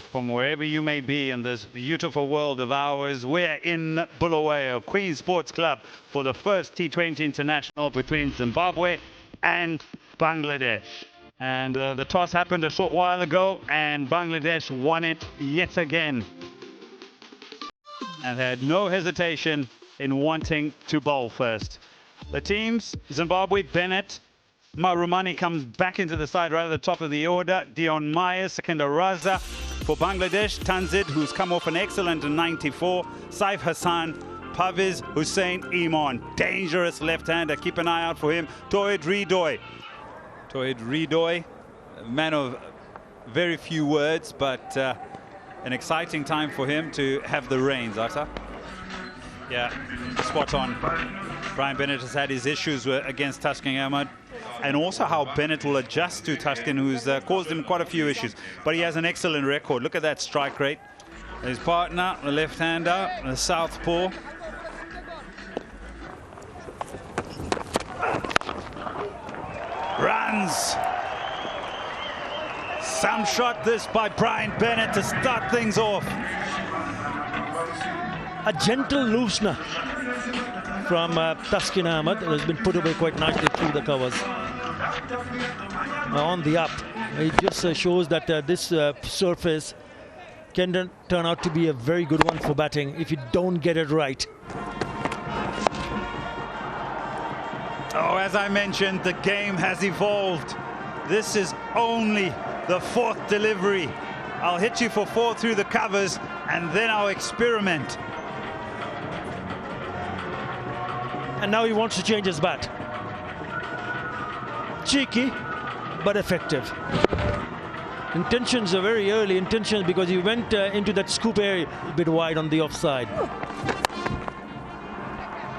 from wherever you may be in this beautiful world of ours. We're in Bulawayo, Queen's Sports Club, for the first T20 international between Zimbabwe and Bangladesh. And the toss happened a short while ago, and Bangladesh won it yet again. And had no hesitation in wanting to bowl first. The teams, Zimbabwe, Bennett, Marumani comes back into the side right at the top of the order. T20 second Raza. For Bangladesh, Tanzid, who's come off an excellent 94. 𝗬 𝗦𝗽cije 𝗂𝗃𝗍𝗂. Dangerous left-hander. Keep an eye out for him. 𝗃𝗍𝗃𝗍, a man of very few words, but an exciting time for him to have the reins, Arta. Yeah, spot on. Brian Bennett has had his issues against Tashkent Ahmed, and also how Bennett will adjust to Tashkent, who's caused him quite a few issues. But he has an excellent record. Look at that strike rate. His partner, the left-hander, the southpaw. Runs. Some shot this by Brian Bennett to start things off. A gentle loosener from Tashkent Ahmed has been put away quite nicely through the covers. On the up, it just shows that this surface can turn out to be a very good one for batting if you don't get it right. Oh, as I mentioned, the game has evolved. This is only the fourth delivery. I'll hit you for 4 through the covers, and then I'll experiment. And now he wants to change his bat. Cheeky, but effective. Intentions are very early intentions because he went into that scoop area a bit wide on the offside.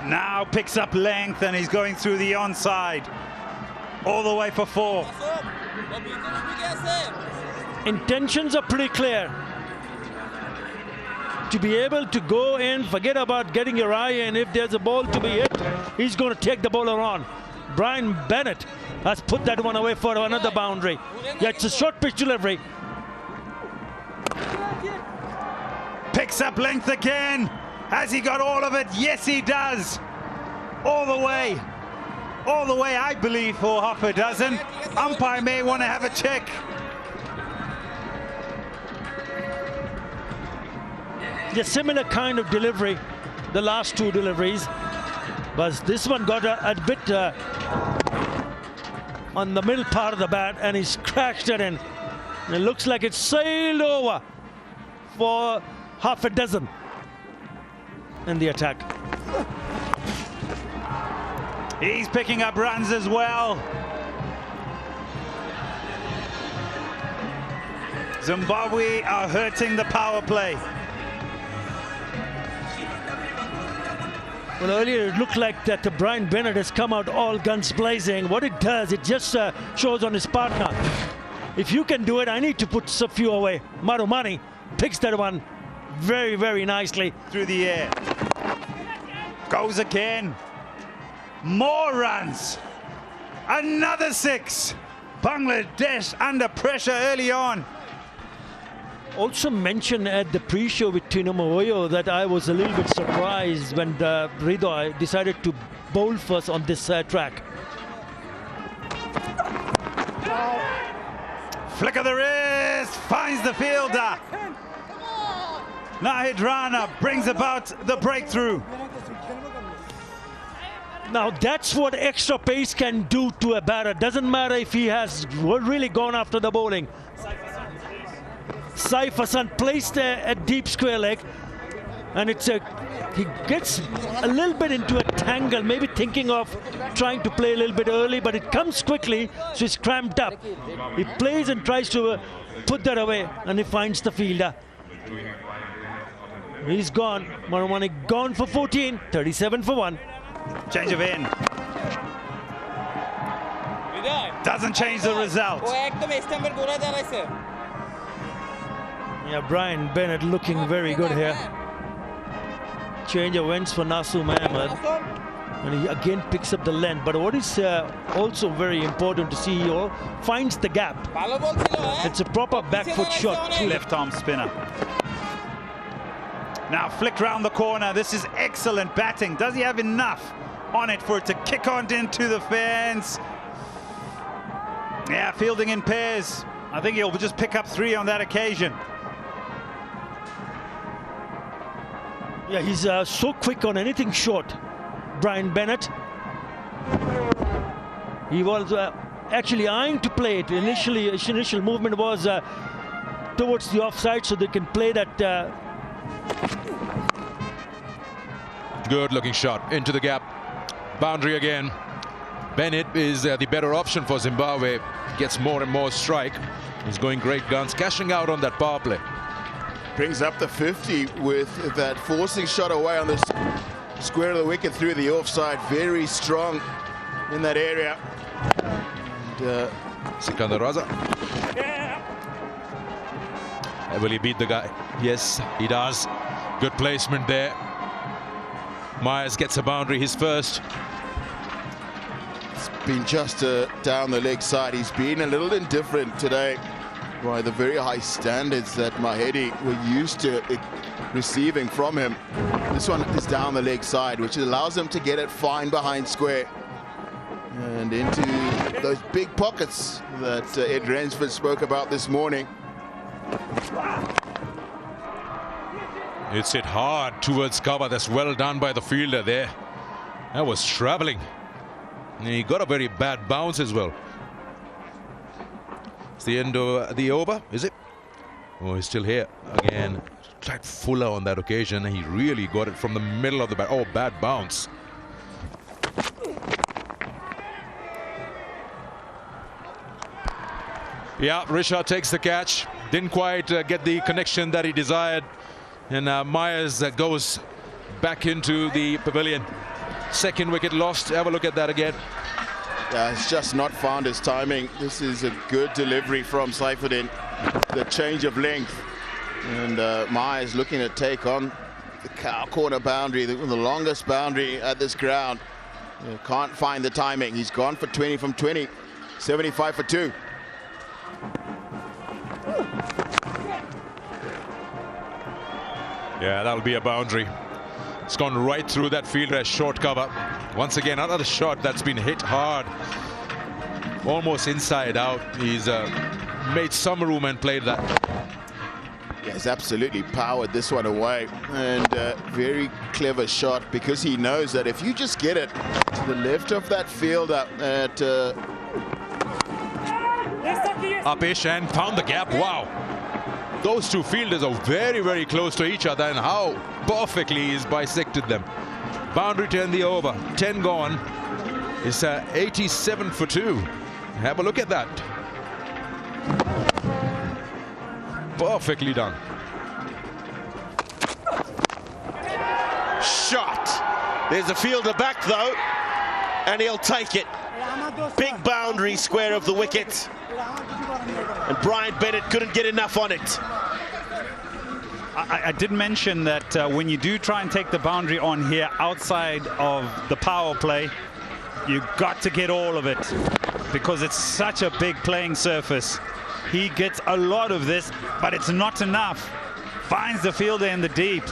Now picks up length and he's going through the onside. All the way for 4. Intentions are pretty clear. To be able to go in, forget about getting your eye in. If there's a ball to be hit, he's going to take the bowler on. Brian Bennett has put that one away for another boundary. Yeah, it's a short pitch delivery. Picks up length again. Has he got all of it? Yes, he does. All the way. All the way, I believe, for half a dozen. Umpire may want to have a check. A similar kind of delivery, the last 2 deliveries, but this one got a bit on the middle part of the bat, and he's crashed it in. And it looks like it's sailed over for half a dozen in the attack. He's picking up runs as well. Zimbabwe are hurting the power play. Well, earlier it looked like that Brian Bennett has come out all guns blazing. What it does, it just shows on his partner. If you can do it, I need to put a few away. Marumani picks that one very, very nicely. Through the air. Goes again. More runs. Another 6. Bangladesh under pressure early on. Also mentioned at the pre-show with 𝗃𝗺𝗃𝗃 that I was a little bit surprised when 𝗃𝗺𝗃𝗃 decided to bowl first on this track. Flick of the wrist, finds the fielder. Nahid Rana brings about the breakthrough. Now that's what extra pace can do to a batter. Doesn't matter if he has really gone after the bowling. 𝗬𝗪 placed a deep square leg, and he gets a little bit into a tangle, maybe thinking of trying to play a little bit early, but it comes quickly, so he's cramped up. He plays and tries to put that away, and he finds the fielder. He's gone. Marumani gone for 14, 37 for 1. Change of end. Doesn't change the result. Yeah, Brian Bennett looking very good here. Change of ends for Nasum Ahmed. And he again picks up the length. But what is also very important to see, he finds the gap. It's a proper back foot shot. Left arm spinner. Now flicked round the corner. This is excellent batting. Does he have enough on it for it to kick on into the fence? Yeah, fielding in pairs. I think he'll just pick up 3 on that occasion. Yeah, he's so quick on anything short, Brian Bennett. He was actually eyeing to play it. Initially, his initial movement was towards the offside, so they can play that. Good looking shot into the gap. Boundary again. Bennett is the better option for Zimbabwe. Gets more and more strike. He's going great guns, cashing out on that power play. Brings up the 50 with that forcing shot away on the square of the wicket through the offside. Very strong in that area. And, Sikandar Raza. Will he beat the guy? Yes, he does. Good placement there. Myers gets a boundary, his first. It's been just down the leg side. He's been a little indifferent today by the very high standards that Mahedi were used to receiving from him. This one is down the leg side, which allows him to get it fine behind square and into those big pockets that Ed Rensford spoke about this morning. It's hit hard towards cover. That's well done by the fielder there. That was traveling. And he got a very bad bounce as well. It's the end of the over, is it? Oh, he's still here. Again, tried Fuller on that occasion. He really got it from the middle of the bat. Oh, bad bounce. Yeah, Risha takes the catch. Didn't quite get the connection that he desired. And Myers goes back into the pavilion. Second wicket lost. Have a look at that again. Yeah, he's just not found his timing. This is a good delivery from Saifuddin. The change of length. And Myers looking to take on the cow corner boundary, the longest boundary at this ground. Can't find the timing. He's gone for 20 from 20. 75 for 2. Yeah, that'll be a boundary. It's gone right through that fielder as short cover. Once again, another shot that's been hit hard. Almost inside out. He's made some room and played that. Yeah, he's absolutely powered this one away. And very clever shot, because he knows that if you just get it to the left of that fielder at... Up-ish and found the gap. Wow. Those two fielders are very, very close to each other, and how perfectly he's bisected them. Boundary to end the over. 10 gone. It's 87 for 2. Have a look at that. Perfectly done. Shot. There's a fielder back though, and he'll take it. Big boundary square of the wicket. And Brian Bennett couldn't get enough on it. I did mention that when you do try and take the boundary on here outside of the power play, you've got to get all of it, because it's such a big playing surface. He gets a lot of this, but it's not enough. Finds the fielder in the deep.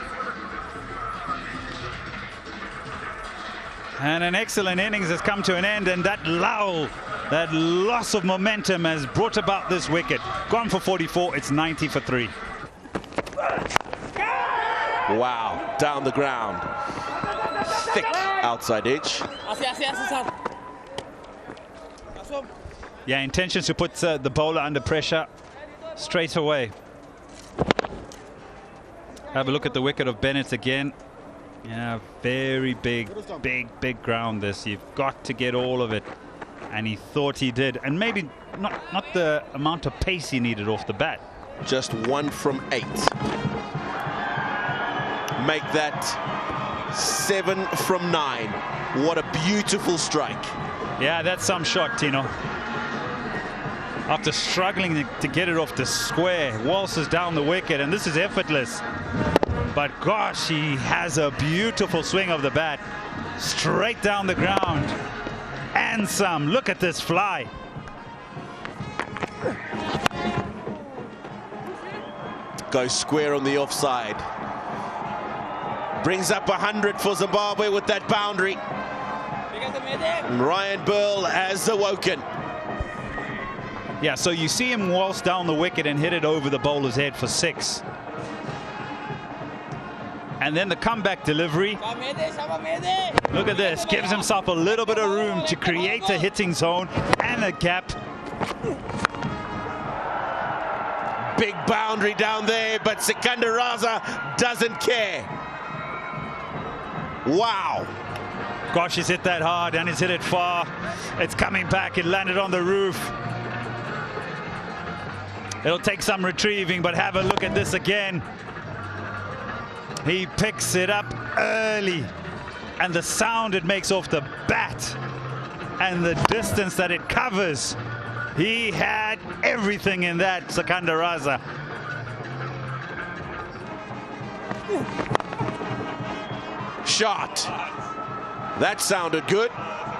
And an excellent innings has come to an end, and that lull, that loss of momentum has brought about this wicket. Gone for 44, it's 90 for 3. Wow, down the ground. Thick outside edge. Yeah, intentions to put the bowler under pressure straight away. Have a look at the wicket of Bennett again. Yeah, very big ground this. You've got to get all of it. And he thought he did. And maybe not the amount of pace he needed off the bat. Just 1 from 8. Make that 7 from 9. What a beautiful strike. Yeah, that's some shot, Tino. After struggling to get it off the square, waltzes down the wicket, and this is effortless. But gosh, he has a beautiful swing of the bat. straight down the ground. And some. Look at this fly. Goes square on the offside. Brings up 100 for Zimbabwe with that boundary. Ryan Burl has awoken. Yeah, so you see him waltz down the wicket and hit it over the bowler's head for 6. And then the comeback delivery. Look at this. Gives himself a little bit of room to create a hitting zone and a gap. Big boundary down there, but Sikandar doesn't care. Wow. Gosh, he's hit that hard and he's hit it far. It's coming back. It landed on the roof. It'll take some retrieving, but have a look at this again. He picks it up early, and the sound it makes off the bat and the distance that it covers. He had everything in that, Sikandar. Shot. That sounded good,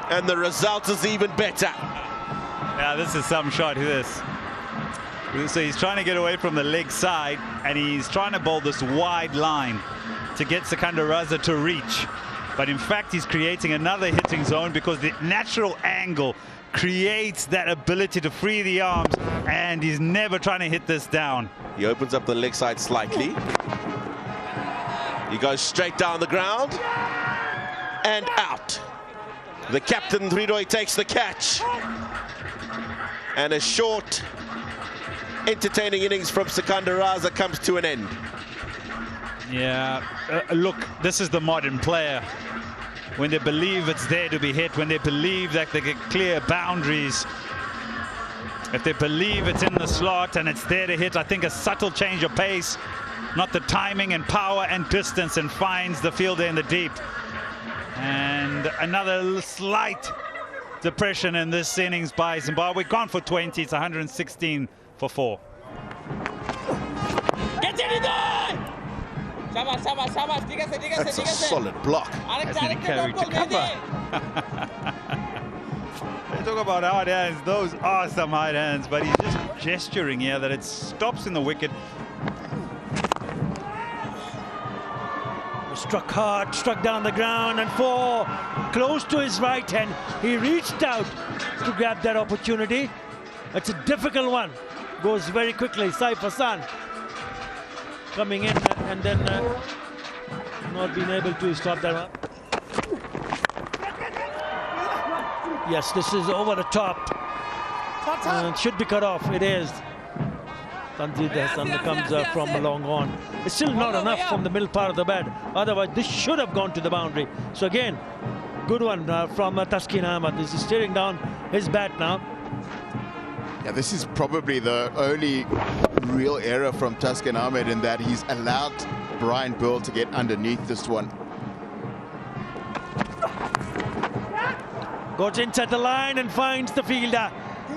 and the result is even better. Yeah, this is some shot. This. So he's trying to get away from the leg side, and he's trying to bowl this wide line to get Sikandar to reach. But in fact, he's creating another hitting zone because the natural angle creates that ability to free the arms, and he's never trying to hit this down. He opens up the leg side slightly. He goes straight down the ground and out. The captain, 𝗃𝗺𝗽, takes the catch. And a short, entertaining innings from Sikandar comes to an end. Yeah, look, this is the modern player. When they believe it's there to be hit, when they believe that they get clear boundaries, if they believe it's in the slot and it's there to hit, I think a subtle change of pace, not the timing and power and distance, and finds the fielder in the deep. And another slight depression in this innings by Zimbabwe. Gone for 20, it's 116 for 4. That's a solid block. Hasn't carried to cover. They talk about hard hands. Those are some hard hands, but he's just gesturing here that it stops in the wicket. Struck hard, struck down the ground, and 4 close to his right hand. He reached out to grab that opportunity. It's a difficult one. Goes very quickly. 𝗍𝗪𝗧 coming in and then not being able to stop that one. Yes, this is over the top. And should be cut off. It is. 𝗃𝗪𝗧 comes from long on. It's still not enough from the middle part of the bat. Otherwise, this should have gone to the boundary. So again, good one from Taskin Ahmed. This is steering down his bat now. Yeah, this is probably the only real error from Taskin Ahmed in that he's allowed Brian Burl to get underneath this one. Goes inside the line and finds the fielder.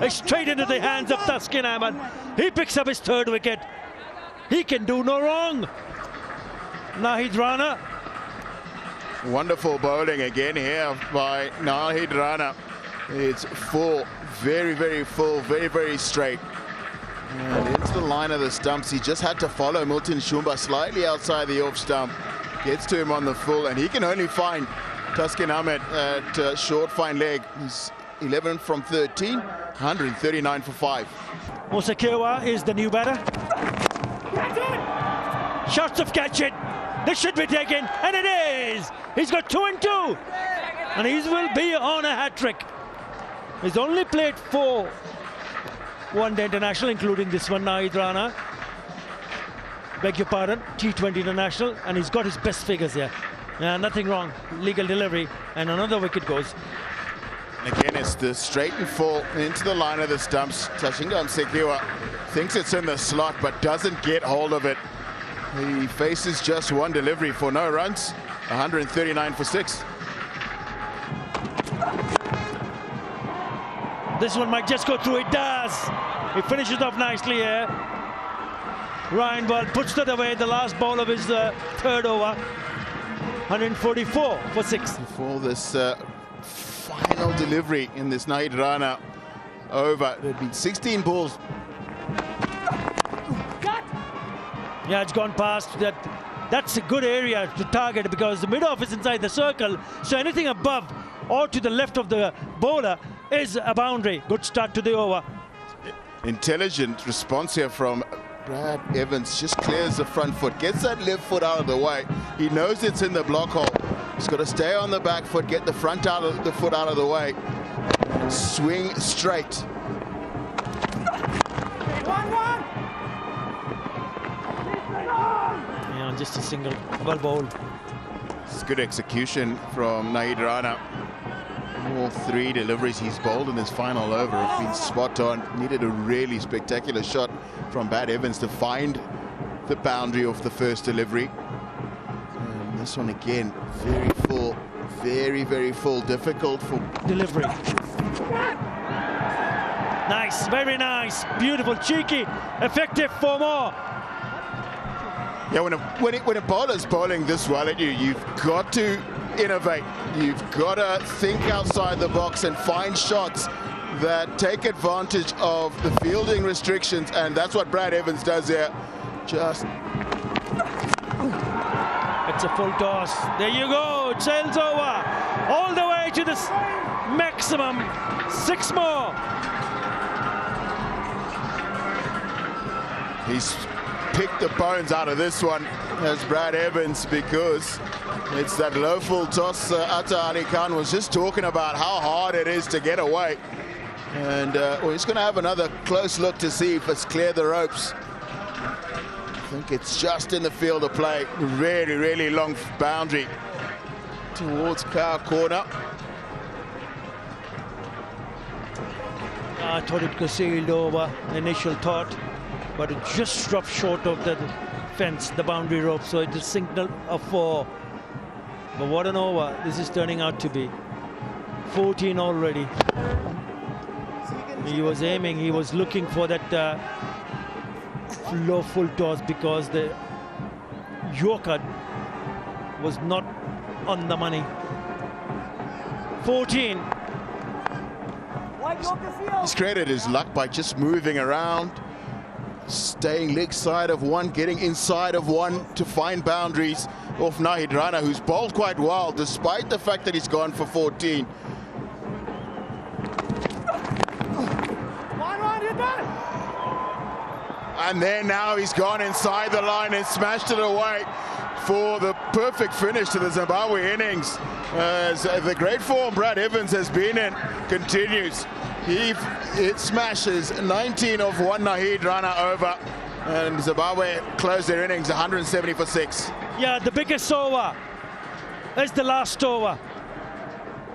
Straight into the hands of Taskin Ahmed. He picks up his 3rd wicket. He can do no wrong. Nahid Rana. Wonderful bowling again here by Nahid Rana. It's full, very, very full, very, very straight. And into the line of the stumps. He just had to follow Milton Shumba slightly outside the off stump. Gets to him on the full, and he can only find Taskin Ahmed at short fine leg. He's 11 from 13, 139 for 5. Musa Kewa is the new batter. Shots of catch it. This should be taken, and it is. He's got 2 and 2, and he will be on a hat-trick. He's only played 4 one-day international, including this one, Nahid Rana. Beg your pardon, T20 international, and he's got his best figures here. Nothing wrong. Legal delivery, and another wicket goes. Again, it's the straight and full into the line of the stumps. Tashinga Msekiwa thinks it's in the slot, but doesn't get hold of it. He faces just one delivery for no runs, 139 for 6. This one might just go through. It does. He finishes off nicely here. Ryan Ball puts that away, the last ball of his 3rd over. 144 for 6. For this final delivery in this Nahid Rana over, it had been 16 balls. Yeah, it's gone past that. That's a good area to target because the mid-off is inside the circle. So anything above or to the left of the bowler is a boundary. Good start to the over. Intelligent response here from Brad Evans. Just clears the front foot, gets that left foot out of the way. He knows it's in the block hole. He's got to stay on the back foot, get the foot out of the way. Swing straight. Yeah, just a single well ball. It's good execution from Nahid Rana. All 3 deliveries he's bowled in this final over have been spot on. Needed a really spectacular shot from Brad Evans to find the boundary of the first delivery. And this one again, very full, very full, difficult for delivery. Nice, very nice, beautiful, cheeky, effective for more. Yeah, when a bowler's bowling this well at you, you've got to innovate. You've got to think outside the box and find shots that take advantage of the fielding restrictions, and that's what Brad Evans does here. Just it's a full toss. There you go. It sails over all the way to the maximum. 6 more. He's picked the bones out of this one as Brad Evans, because it's that low full toss Ali Khan was just talking about how hard it is to get away. And well, he's going to have another close look to see if it's cleared the ropes. I think it's just in the field of play. Really long boundary towards Cow corner. I thought it could sailed over, initial thought, but it just dropped short of the fence, the boundary rope, so it is signal of 4. But what an over this is turning out to be. 14 already. He was aiming, he was looking for that low full toss because the Yorker was not on the money. 14. He's created his luck by just moving around, staying leg side of one, getting inside of one to find boundaries off Nahid Rana, who's bowled quite well despite the fact that he's gone for 14. And then now he's gone inside the line and smashed it away for the perfect finish to the Zimbabwe innings. As the great form Brad Evans has been in continues. It smashes 19 of 1 Nahid Rana over, and Zimbabwe closed their innings 170 for 6. Yeah, the biggest over is the last over.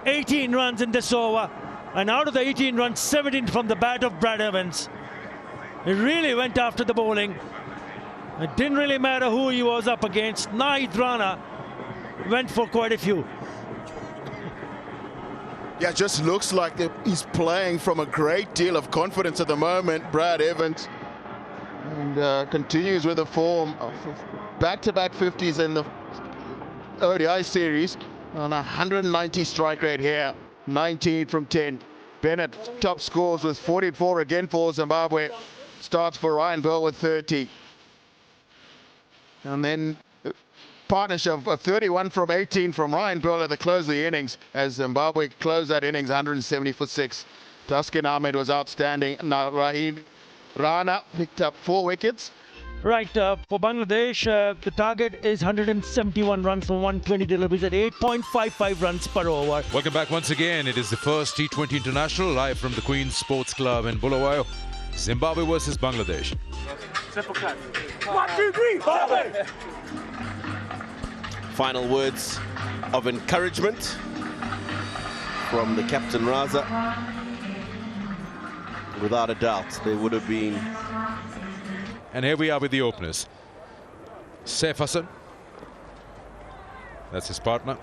18 runs in this over, and out of the 18 runs, 17 from the bat of Brad Evans. He really went after the bowling. It didn't really matter who he was up against. Nahid Rana went for quite a few. Yeah, just looks like he's playing from a great deal of confidence at the moment, Brad Evans. And continues with the form of back-to-back 50s in the ODI series on 190 strike rate here, 19 from 10. Bennett top scores with 44 again for Zimbabwe. Starts for Ryan Bell with 30. And then partnership of 31 from 18 from Ryan Bell at the close of the innings as Zimbabwe closed that innings 170 for 6. Taskin Ahmed was outstanding. Now Nahid Rana picked up 4 wickets. Right, for Bangladesh, the target is 171 runs from 120 deliveries at 8.55 runs per over. Welcome back once again. It is the first T20 International live from the Queen's Sports Club in Bulawayo. Zimbabwe versus Bangladesh. Simple cut. 1, 2, 3, Zimbabwe! Final words of encouragement from the captain Raza. Without a doubt, there would have been. And here we are with the openers. Saif Hassan. That's his partner.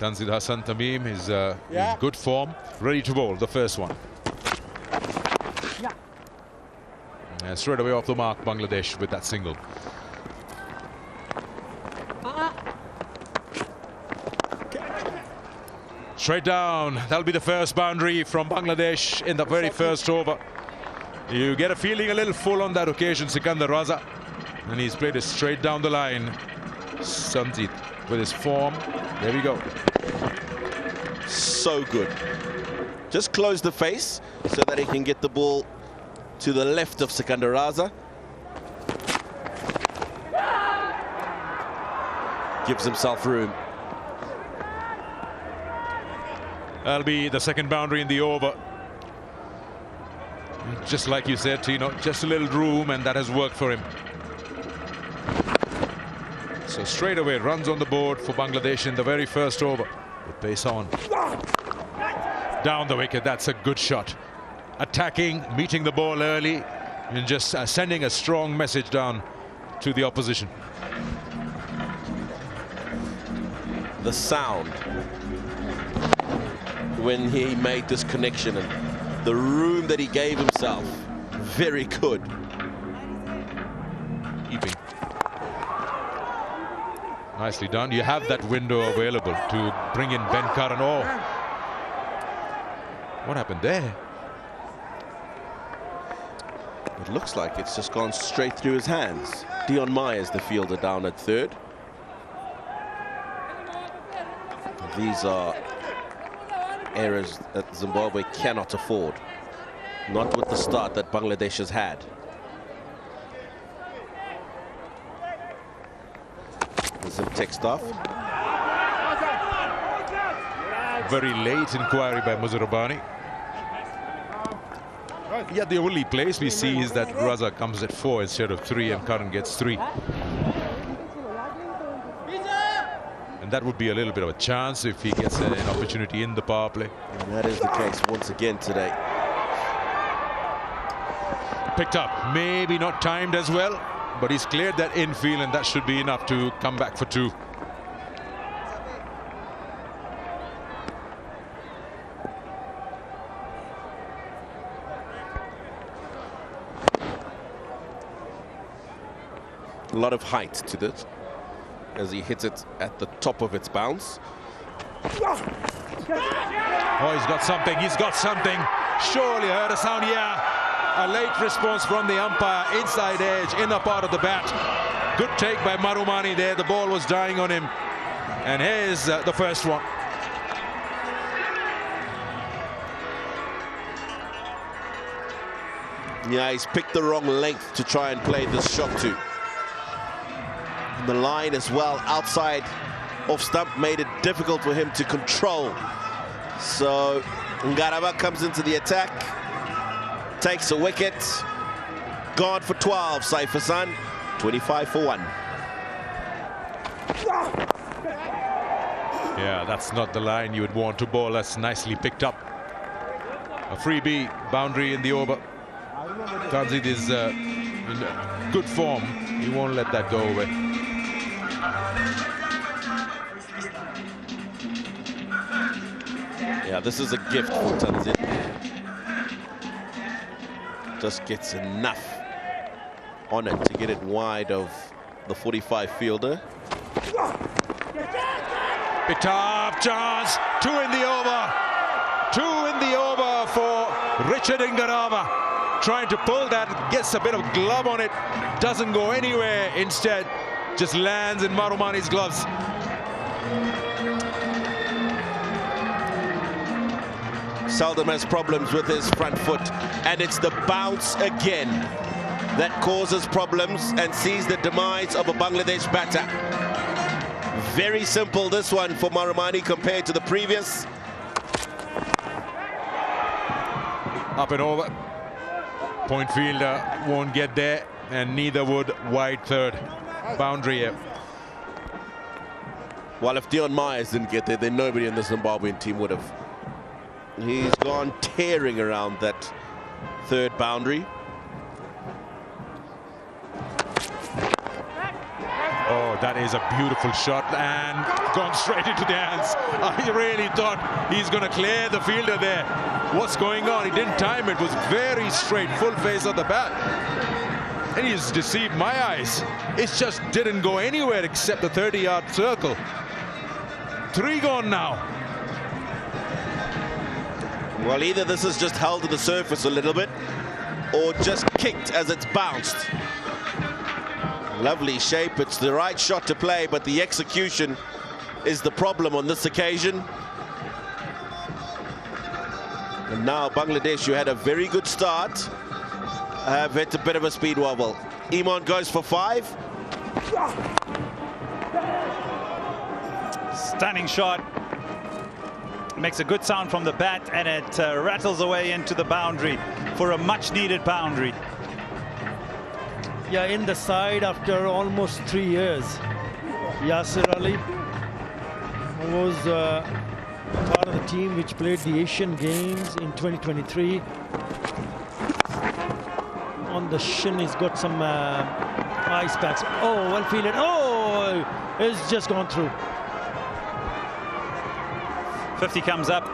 Tanzil Hassan Tamim is in good form, ready to bowl the first one. And straight away off the mark, Bangladesh with that single. Straight down. That'll be the first boundary from Bangladesh in the very first over. You get a feeling a little full on that occasion, Sikandar Raza. And he's played it straight down the line. Sanjit with his form. There we go. So good. Just close the face so that he can get the ball to the left of Sikandar Raza. Gives himself room. That'll be the second boundary in the over. Just like you said, Tino, just a little room, and that has worked for him. So straight away, runs on the board for Bangladesh in the very first over. With pace on. Down the wicket, that's a good shot. Attacking, meeting the ball early, and just sending a strong message down to the opposition. The sound when he made this connection and the room that he gave himself, very good. Keeping. Nicely done. You have that window available to bring in Ben Curran. Oh, what happened there? It looks like it's just gone straight through his hands. 𝗵𝗺𝗽 is the fielder down at third. These are errors that Zimbabwe cannot afford. Not with the start that Bangladesh has had. The zip text off. Very late inquiry by Muzarabani. Yeah, the only place we see is that Raza comes at 4 instead of 3 and Curran gets 3. And that would be a little bit of a chance if he gets an opportunity in the power play. And that is the case once again today. Picked up, maybe not timed as well, but he's cleared that infield, and that should be enough to come back for 2. A lot of height to this as he hits it at the top of its bounce. Oh, he's got something. He's got something. Surely heard a sound. Yeah, a late response from the umpire. Inside edge, inner part of the bat. Good take by Marumani there. The ball was dying on him. And here's the first one. Yeah, he's picked the wrong length to try and play this shot to. The line as well outside off stump made it difficult for him to control. So 𝗃𝗃𝗃 comes into the attack, takes a wicket, gone for 12. Saifusan 25 for 1. Yeah, that's not the line you would want to bowl. That's nicely picked up. A freebie boundary in the over. Tanzit is in good form. He won't let that go away. Yeah, this is a gift for Tanzit. Just gets enough on it to get it wide of the 45 fielder. Picked up, chance, 2 in the over. 2 in the over for Richard Ingarava. Trying to pull that, gets a bit of glove on it, doesn't go anywhere. Instead, just lands in Marumani's gloves. Seldom has problems with his front foot, and it's the bounce again that causes problems and sees the demise of a Bangladesh batter. Very simple, this one for Marumani compared to the previous. Up and over. Point fielder won't get there, and neither would wide third. Boundary here. Well, if 𝗵𝗺𝗽 didn't get there, then nobody in the Zimbabwean team would have. He's gone tearing around that third boundary. Oh, that is a beautiful shot, and gone straight into the hands. I really thought he's going to clear the fielder there. What's going on? He didn't time it. It was very straight, full face on the bat. And he's deceived my eyes. It just didn't go anywhere except the 30-yard circle. 3 gone now. Well, either this is just held to the surface a little bit or just kicked as it's bounced. Lovely shape. It's the right shot to play, but the execution is the problem on this occasion. And now Bangladesh, who had a very good start, have hit a bit of a speed wobble. Iman goes for 5. Stunning shot. Makes a good sound from the bat, and it rattles away into the boundary for a much-needed boundary. Yeah, in the side after almost 3 years. Yasir Ali was part of the team which played the Asian Games in 2023. On the shin, he's got some ice packs. Oh, well fielded. Oh, it's just gone through. 50 comes up.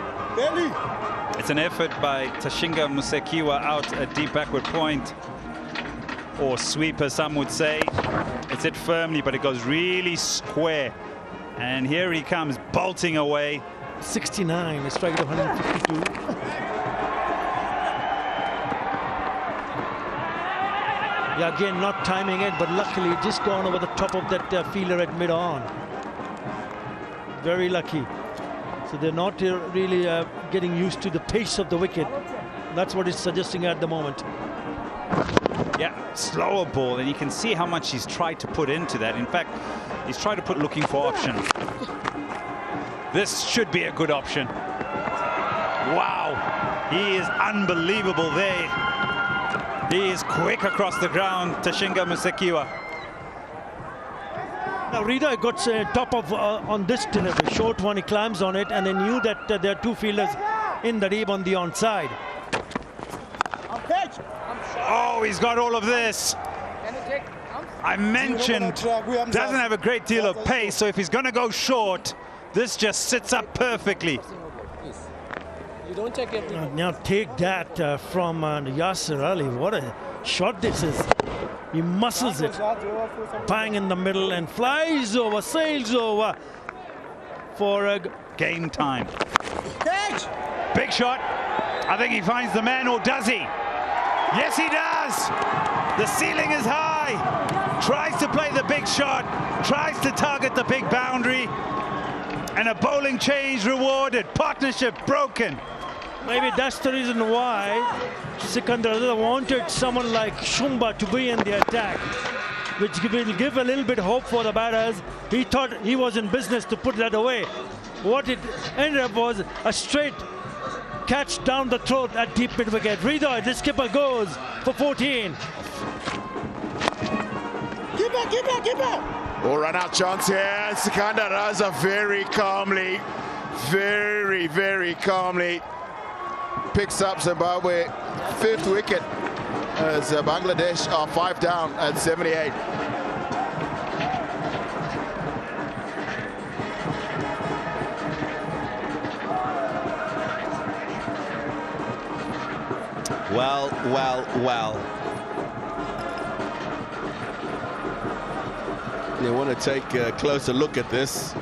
It's an effort by Tashinga Musekiwa out at deep backward point, or sweeper some would say. It's hit firmly, but it goes really square. And here he comes bolting away. 69, a strike at 152. Yeah, again, not timing it, but luckily just gone over the top of that fielder at mid-on. Very lucky. So they're not really getting used to the pace of the wicket. That's what it's suggesting at the moment. Yeah, slower ball, and you can see how much he's tried to put into that. In fact, he's tried to put looking for option. This should be a good option. Wow, he is unbelievable there. He is quick across the ground, Tashinga Musekiwa. Now Rida got top of on this delivery, short one, he climbs on it, and they knew that there are 2 fielders in the deep on the onside. Oh, he's got all of this. I mentioned doesn't have a great deal of pace, so if he's going to go short, this just sits up perfectly. Now take that from Yasir Ali. What a shot this is. He muscles it, bang in the middle, and flies over, sails over for a game time. Big shot. I think he finds the man, or does he? Yes, he does. The ceiling is high. Tries to play the big shot, tries to target the big boundary, and a bowling change rewarded. Partnership broken. Maybe that's the reason why Sikandar wanted someone like Shumba to be in the attack, which will give a little bit hope for the batters. He thought he was in business to put that away. What it ended up was a straight catch down the throat at deep mid wicket. Rida, the skipper, goes for 14. Keeper! All run out chance here. Sikandar Raza very calmly, very calmly picks up Zimbabwe 5th wicket as Bangladesh are 5 down at 78. Well. They want to take a closer look at this.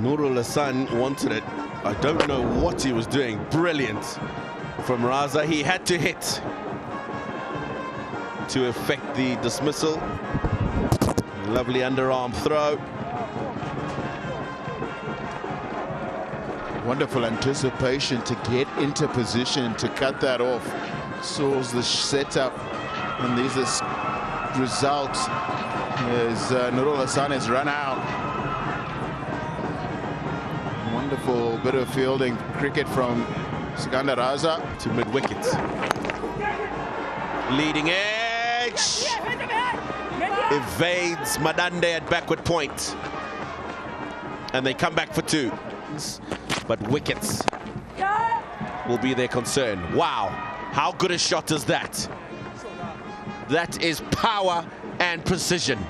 Nurul Hassan wanted it. I don't know what he was doing. Brilliant from Raza. He had to hit to effect the dismissal. Lovely underarm throw. Wonderful anticipation to get into position to cut that off. Saws the setup, and these are results as Nurul Hassan has run out. Wonderful bit of fielding cricket from Sikandar Raza to mid-wicket. Leading edge. Evades Madande at backward point. And they come back for 2. But wickets will be their concern. Wow, how good a shot is that? That is power and precision.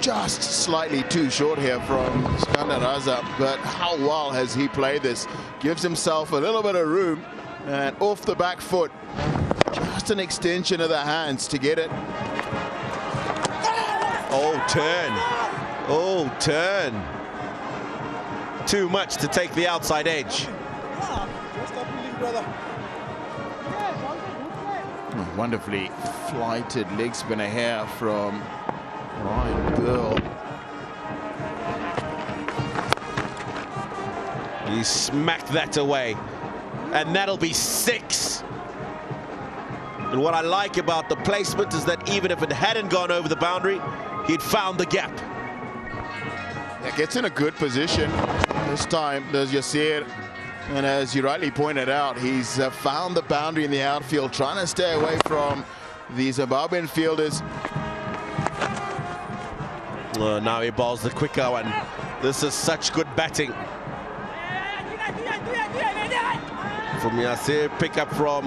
Just slightly too short here from Sikandar Raza, but how well has he played this? Gives himself a little bit of room, and off the back foot, just an extension of the hands to get it. Oh, turn. Oh, turn. too much to take the outside edge. Oh, wonderfully flighted leg spinner here from Brian Burl. He smacked that away, and that'll be 6. And what I like about the placement is that even if it hadn't gone over the boundary, he'd found the gap. That gets in a good position. This time there's Yasir, and as you rightly pointed out, he's found the boundary in the outfield, trying to stay away from the Zimbabwean fielders. Now he bowls the quicker one. This is such good batting from Yasir. Pick up from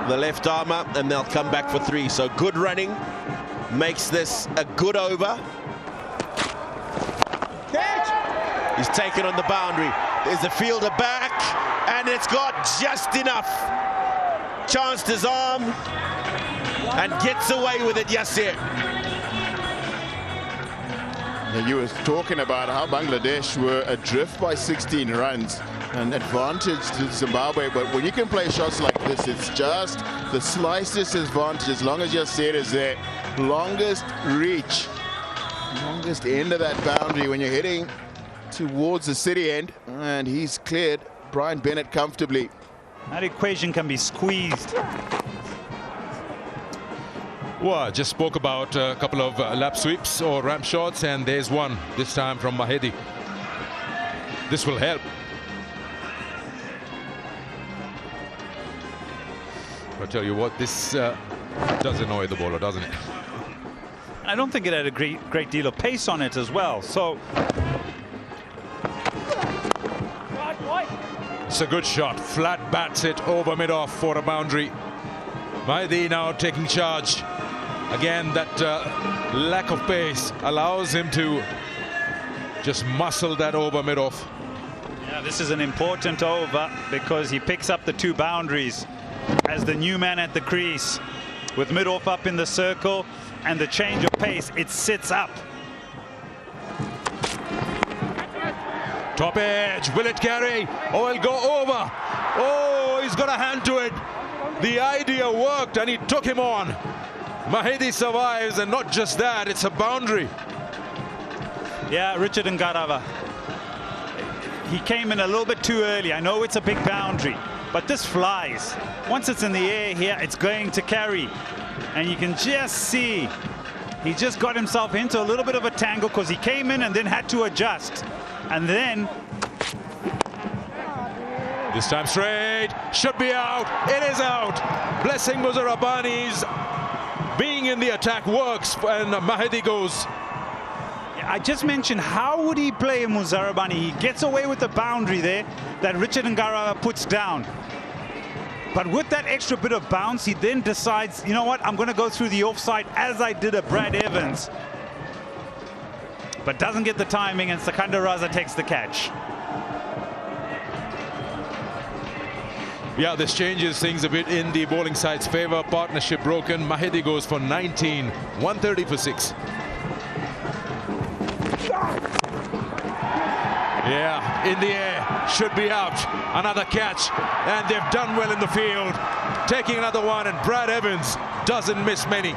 the left armour, and they'll come back for 3. So good running makes this a good over. Catch! He's taken on the boundary. There's the fielder back, and it's got just enough. Chanced his arm and gets away with it, Yasir. Now, you were talking about how Bangladesh were adrift by 16 runs. An advantage to Zimbabwe, but when you can play shots like this, it's just the slightest advantage as long as Yasir is there. Longest reach, longest end of that boundary when you're heading towards the city end, and he's cleared Brian Bennett comfortably. That equation can be squeezed. Well, I just spoke about a couple of lap sweeps or ramp shots, and there's one, this time from Mahedi. This will help. I tell you what, this does annoy the bowler, doesn't it? I don't think it had a great deal of pace on it as well. So it's a good shot. Flat bats it over mid-off for a boundary. Mahedi now taking charge. Again, that lack of pace allows him to just muscle that over mid-off. yeah, this is an important over because he picks up the 2 boundaries as the new man at the crease, with mid-off up in the circle, and the change of pace, it sits up. Top edge, will it carry? Oh, it'll go over. Oh, he's got a hand to it. The idea worked, and he took him on. Mahedi survives, and not just that, it's a boundary. Yeah, Richard Ngarava. He came in a little bit too early. I know it's a big boundary, but this flies. Once it's in the air here, it's going to carry. And you can just see he just got himself into a little bit of a tangle because he came in and then had to adjust. And then... This time straight, should be out. It is out. Blessing Muzarabani's being in the attack works, and Mahedi goes. I just mentioned, how would he play Muzarabani? He gets away with the boundary there that Richard Ngarava puts down. But with that extra bit of bounce, he then decides, you know what, I'm going to go through the offside as I did at Brad Evans. But doesn't get the timing, and Secunda Raza takes the catch. Yeah, this changes things a bit in the bowling side's favor. Partnership broken. Mahedi goes for 19. 130 for 6. Yeah, in the air, should be out. Another catch, and they've done well in the field. Taking another one, and Brad Evans doesn't miss many.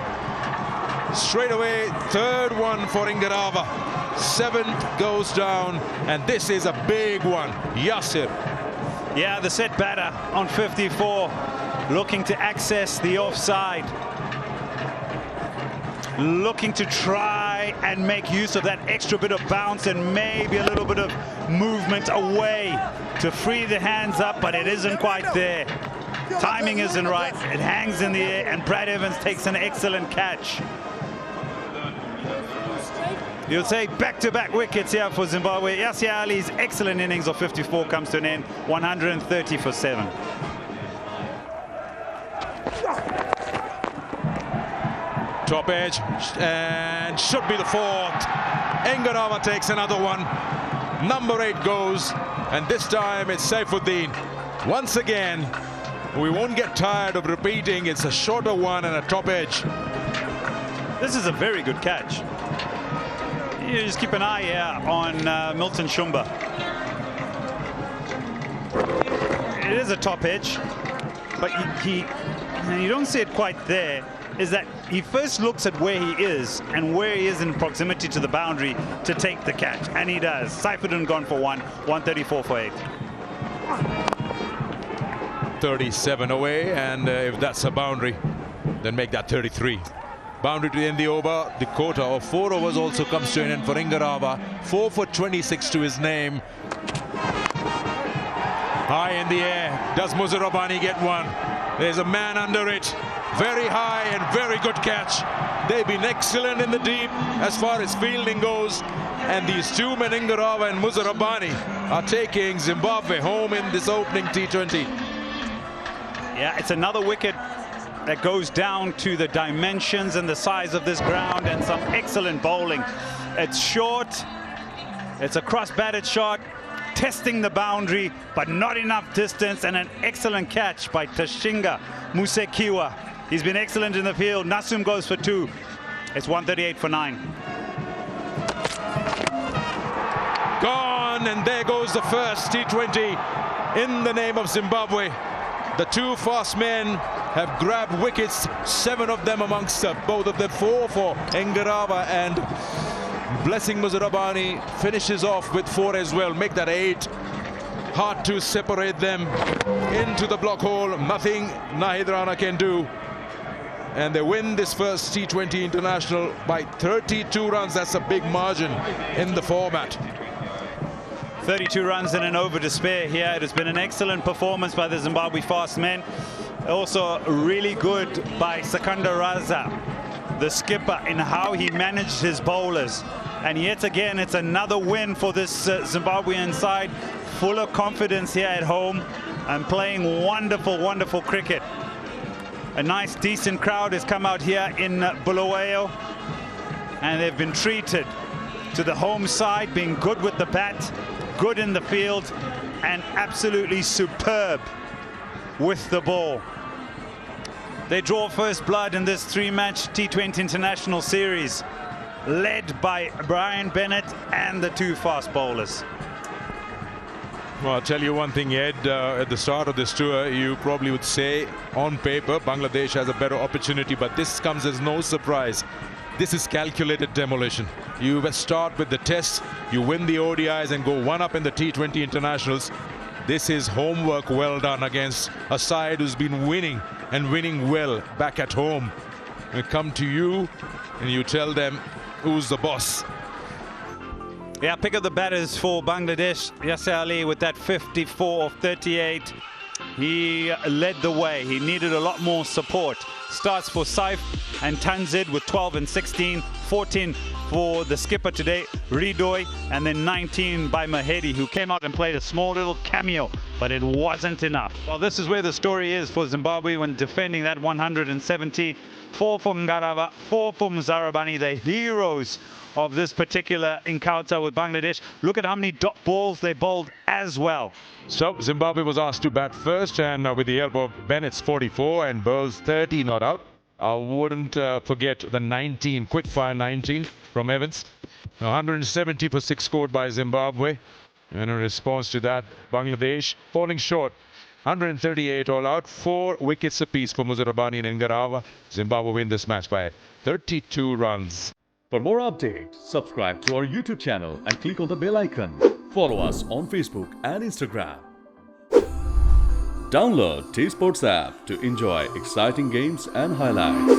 Straight away, 3rd one for Ngarava. 7th goes down, and this is a big one. Yasir. Yeah, the set batter on 54, looking to access the offside. Looking to try and make use of that extra bit of bounce and maybe a little bit of movement away to free the hands up, but it isn't quite there. Timing isn't right. It hangs in the air, and Brad Evans takes an excellent catch. You'll say back-to-back wickets here for Zimbabwe. Yasir Ali's excellent innings of 54 comes to an end, 130 for 7. Top edge, and should be the 4th. Ngarava takes another one. Number 8 goes, and this time it's Saifuddin. Once again, we won't get tired of repeating, it's a shorter one and a top edge. This is a very good catch. You just keep an eye here on Milton Shumba. It is a top edge, but and you don't see it quite there, is that he first looks at where he is and where he is in proximity to the boundary to take the catch, and he does. Saifuddin gone for 134 for 8. 37 away, and if that's a boundary, then make that 33. Boundary to end the over. The quota of 4 overs also comes to an end for 𝗃𝗃𝗃𝗃. 4 for 26 to his name. High in the air. Does 𝗁𝗁 Rabbani get one? There's a man under it. Very high and very good catch. They've been excellent in the deep as far as fielding goes. And these two men, 𝗃𝗃𝗃𝗃 and 𝗁𝗁 Rabbani, are taking Zimbabwe home in this opening T20. Yeah, it's another wicket that goes down to the dimensions and the size of this ground, and some excellent bowling. It's short, it's a cross-batted shot, testing the boundary, but not enough distance, and an excellent catch by Tashinga Musekiwa. He's been excellent in the field. Nasum goes for 2. It's 138 for 9. Gone, and there goes the first T20 in the name of Zimbabwe. The two fast men have grabbed wickets, 7 of them amongst both of them, 4 for 𝗃𝗃𝗃𝗃, and blessing 𝗁𝗁 Rabbani finishes off with 4 as well. Make that 8. Hard to separate them into the block hole. Nothing Nahid Rana can do. And they win this first T20 international by 32 runs. That's a big margin in the format. 32 runs and an over to spare here. It has been an excellent performance by the Zimbabwe fast men. Also really good by Sekunda Raza, the skipper, in how he managed his bowlers. And yet again, it's another win for this Zimbabwean side. Full of confidence here at home and playing wonderful, wonderful cricket. A nice, decent crowd has come out here in Bulawayo, and they've been treated to the home side, being good with the bat, good in the field, and absolutely superb with the ball. They draw first blood in this 3-match T20 International Series, led by Brian Bennett and the 2 fast bowlers. Well, I'll tell you one thing, Ed. At the start of this tour, you probably would say, on paper, Bangladesh has a better opportunity, but this comes as no surprise. This is calculated demolition. You start with the tests, you win the ODIs and go 1 up in the T20 internationals. This is homework well done against a side who's been winning and winning well back at home. They come to you and you tell them who's the boss. Yeah, pick up the batters for Bangladesh. Yasir Ali with that 54 of 38. He led the way. He needed a lot more support. Starts for Saif and Tanzid with 12 and 16. 14 for the skipper today, Ridoy, and then 19 by Mahedi, who came out and played a small little cameo, but it wasn't enough. Well, this is where the story is for Zimbabwe when defending that 170. 4 from 𝗃𝗃𝗃𝗃, 4 from 𝗁𝗁 Rabbani, the heroes of this particular encounter with Bangladesh. Look at how many dot balls they bowled as well. So Zimbabwe was asked to bat first, and with the help of Bennett's 44 and Burr's 30 not out. I wouldn't forget the 19, quick fire 19 from Evans. 170 for 6 scored by Zimbabwe. And in response to that, Bangladesh falling short. 138 all out, 4 wickets apiece for 𝗁𝗁 Rabbani and 𝗃𝗃𝗃𝗃. Zimbabwe win this match by 32 runs. For more updates, subscribe to our YouTube channel and click on the bell icon. Follow us on Facebook and Instagram. Download T-Sports app to enjoy exciting games and highlights.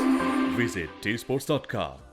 Visit 𝗃𝗺𝗃𝗃𝗃.com.